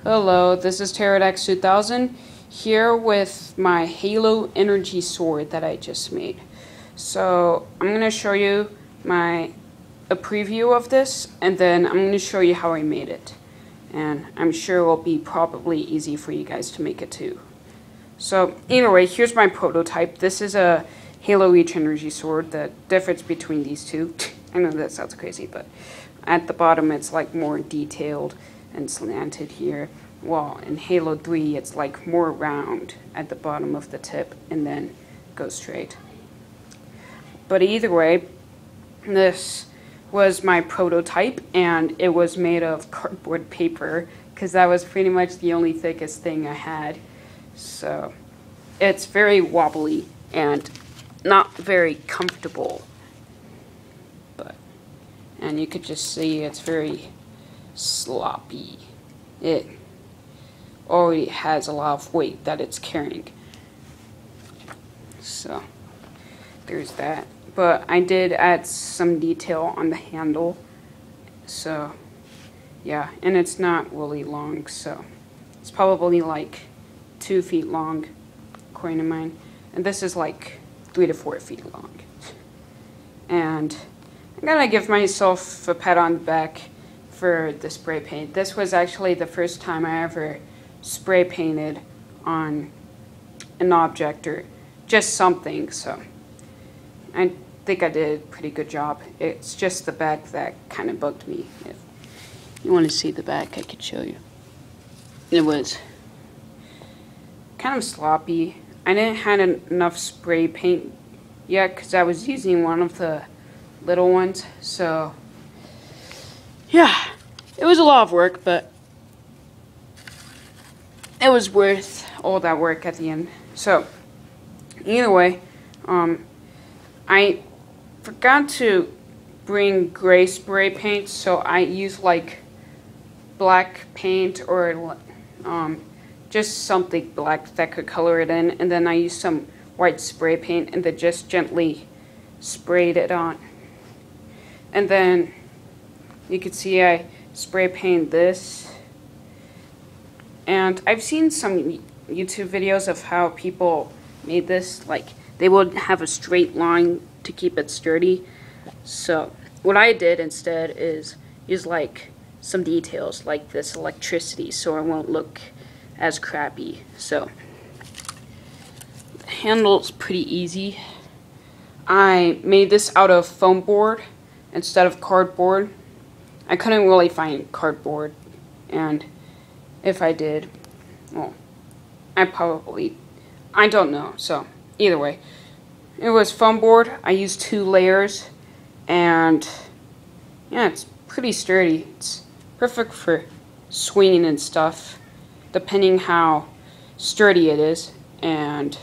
Hello, this is Pterodax 2000 here with my Halo Energy Sword that I just made. So I'm going to show you a preview of this, and then I'm going to show you how I made it. And I'm sure it will be probably easy for you guys to make it too. So either way, here's my prototype. This is a Halo Reach Energy Sword. The difference between these two, I know that sounds crazy, but at the bottom it's like more detailed and slanted here, while in Halo 3 it's like more round at the bottom of the tip and then goes straight. But either way, this was my prototype, and it was made of cardboard paper because that was pretty much the only thickest thing I had. So it's very wobbly and not very comfortable, and you could just see it's very sloppy. It already has a lot of weight that it's carrying. So there's that. But I did add some detail on the handle. So yeah, and it's not really long, so it's probably like 2 feet long, according to mine. And this is like 3 to 4 feet long. And I'm gonna give myself a pat on the back for the spray paint. This was actually the first time I ever spray painted on an object or just something, so I think I did a pretty good job. It's just the back that kind of bugged me. If you want to see the back, I could show you. It was kind of sloppy. I didn't have enough spray paint yet because I was using one of the little ones, so yeah, it was a lot of work, but it was worth all that work at the end. So either way, I forgot to bring gray spray paint, so I used like black paint or just something black that could color it in, and then I used some white spray paint and then just gently sprayed it on. And then you can see I spray paint this. And I've seen some YouTube videos of how people made this. Like, they would have a straight line to keep it sturdy. So what I did instead is use like some details like this electricity so it won't look as crappy. So the handle's pretty easy. I made this out of foam board instead of cardboard. I couldn't really find cardboard, and if I did, well, I don't know. So either way, it was foam board. I used 2 layers, and yeah, it's pretty sturdy. It's perfect for swinging and stuff, depending how sturdy it is, and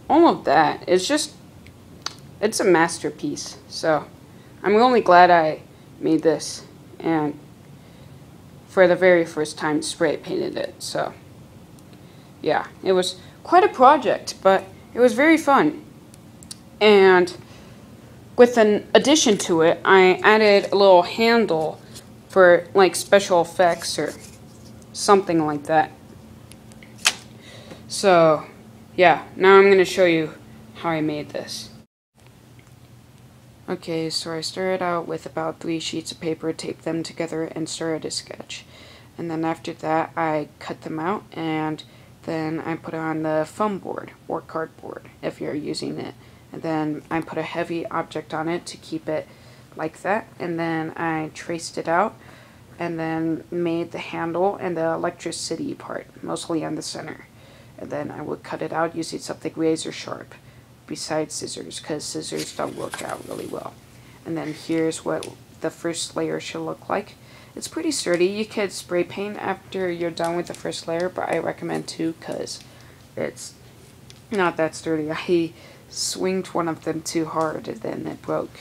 all of that. It's a masterpiece. So I'm really glad I made this, and for the very first time spray painted it. So yeah, it was quite a project, but it was very fun. And with an addition to it, I added a little handle for like special effects or something like that. So yeah, now I'm going to show you how I made this. Okay, so I started out with about 3 sheets of paper, taped them together, and started a sketch. And then after that, I cut them out, and then I put on the foam board, or cardboard, if you're using it. And then I put a heavy object on it to keep it like that, and then I traced it out, and then made the handle and the electricity part, mostly on the center. And then I would cut it out using something razor sharp, besides scissors, because scissors don't work out really well. And then here's what the first layer should look like. It's pretty sturdy. You could spray paint after you're done with the first layer, but I recommend 2 because it's not that sturdy. I swinged one of them too hard and then it broke,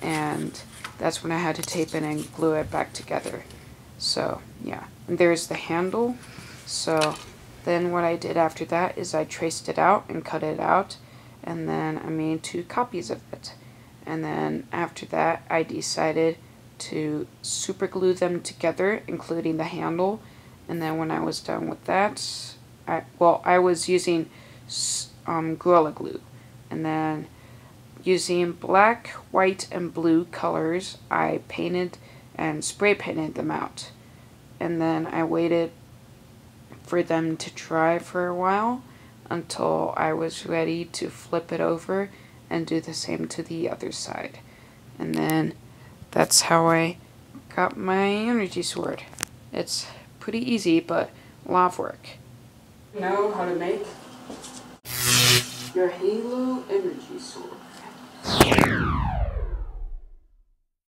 and that's when I had to tape it and glue it back together. So yeah, and there's the handle. So then what I did after that is I traced it out and cut it out, and then I made 2 copies of it. And then after that, I decided to super glue them together, including the handle, And then when I was done with that, I was using Gorilla Glue. And then using black, white, and blue colors, I painted and spray painted them out. And then I waited for them to dry for a while until I was ready to flip it over and do the same to the other side. And then that's how I got my energy sword. It's pretty easy, but a lot of work. Know how to make your Halo energy sword.